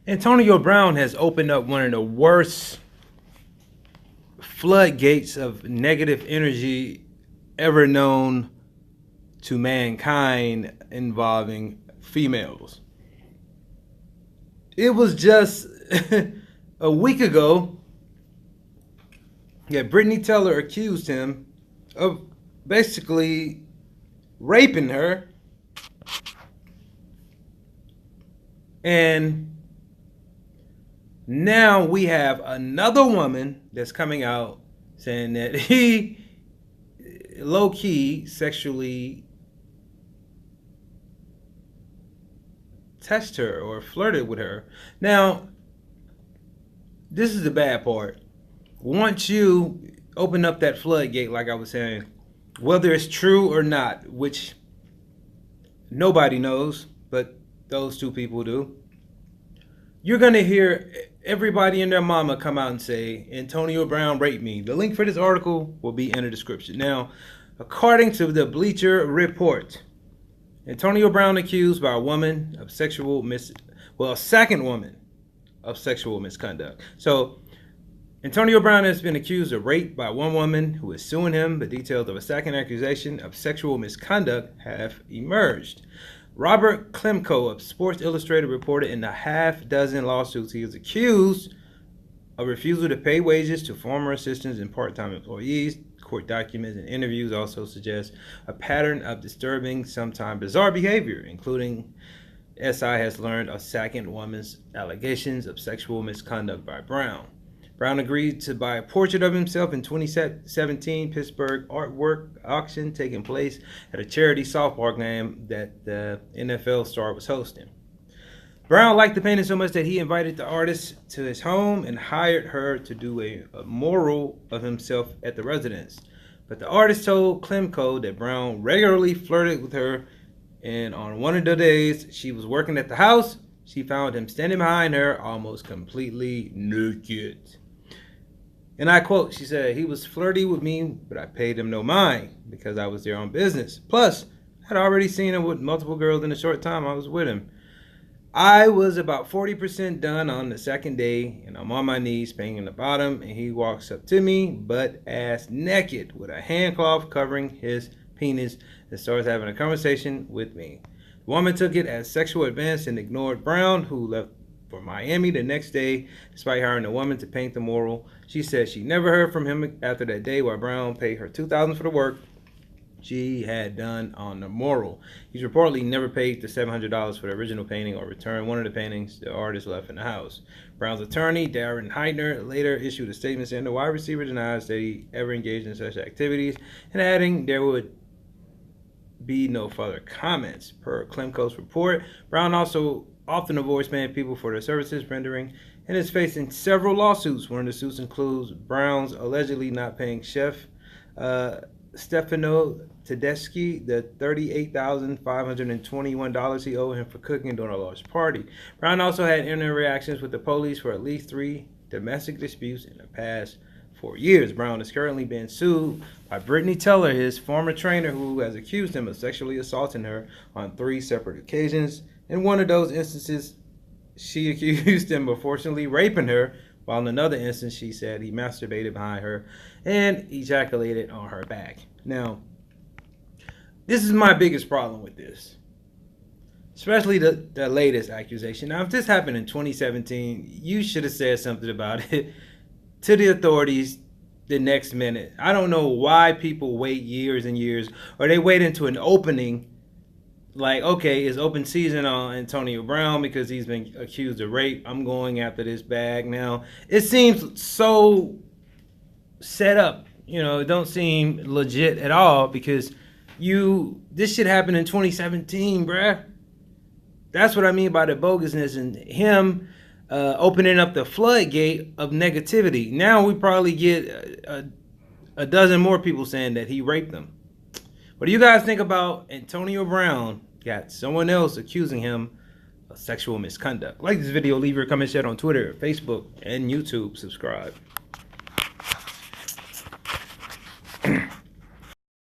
Antonio Brown has opened up one of the worst floodgates of negative energy ever known to mankind involving females. It was just a week ago that Brittany Teller accused him of basically raping her, and now we have another woman that's coming out saying that he low-key sexually touched her or flirted with her. Now, this is the bad part. Once you open up that floodgate, like I was saying, whether it's true or not, which nobody knows, but those two people do, you're going to hear everybody and their mama come out and say, Antonio Brown raped me. The link for this article will be in the description. Now, according to the Bleacher Report, Antonio Brown accused by a woman of a second woman of sexual misconduct. So, Antonio Brown has been accused of rape by one woman who is suing him, but details of a second accusation of sexual misconduct have emerged. Robert Klemko of Sports Illustrated reported in the half-dozen lawsuits he is accused of refusal to pay wages to former assistants and part-time employees. Court documents and interviews also suggest a pattern of disturbing, sometimes bizarre behavior, including SI has learned of second woman's allegations of sexual misconduct by Brown. Brown agreed to buy a portrait of himself in 2017 Pittsburgh artwork auction taking place at a charity softball game that the NFL star was hosting. Brown liked the painting so much that he invited the artist to his home and hired her to do a mural of himself at the residence. But the artist told Klemko that Brown regularly flirted with her, and on one of the days she was working at the house, she found him standing behind her almost completely naked. And I quote, she said, "He was flirty with me, but I paid him no mind because I was there on business. Plus, I'd already seen him with multiple girls in the short time I was with him. I was about 40% done on the second day, and I'm on my knees paying the bottom, and he walks up to me, butt ass naked, with a handcloth covering his penis, and starts having a conversation with me. The woman took it as sexual advance and ignored Brown, who left for Miami the next day, despite hiring a woman to paint the mural. She said she never heard from him after that day, while Brown paid her $2,000 for the work she had done on the mural. He's reportedly never paid the $700 for the original painting or returned one of the paintings the artist left in the house. Brown's attorney, Darren Heitner, later issued a statement saying the wide receiver denies that he ever engaged in such activities, and adding there would be no further comments. Per Klemko's report, Brown also often avoids paying people for their services rendering and is facing several lawsuits. One of the suits includes Brown's allegedly not paying chef Stefano Tedeschi the $38,521 he owed him for cooking during a large party. Brown also had interactions with the police for at least 3 domestic disputes in the past 4 years. Brown is currently being sued by Brittany Teller, his former trainer, who has accused him of sexually assaulting her on 3 separate occasions. In one of those instances, she accused him of forcibly raping her, while in another instance, she said he masturbated behind her and ejaculated on her back. Now, this is my biggest problem with this, especially the latest accusation. Now, if this happened in 2017, you should have said something about it to the authorities the next minute. I don't know why people wait years and years, or they wait into an opening. Like, okay, it's open season on Antonio Brown because he's been accused of rape. I'm going after this bag now. It seems so set up. You know, it don't seem legit at all because this shit happened in 2017, bruh. That's what I mean by the bogusness and him opening up the floodgate of negativity. Now we probably get a dozen more people saying that he raped them. What do you guys think about Antonio Brown got someone else accusing him of sexual misconduct? Like this video, leave your comment, share on Twitter, Facebook, and YouTube. Subscribe.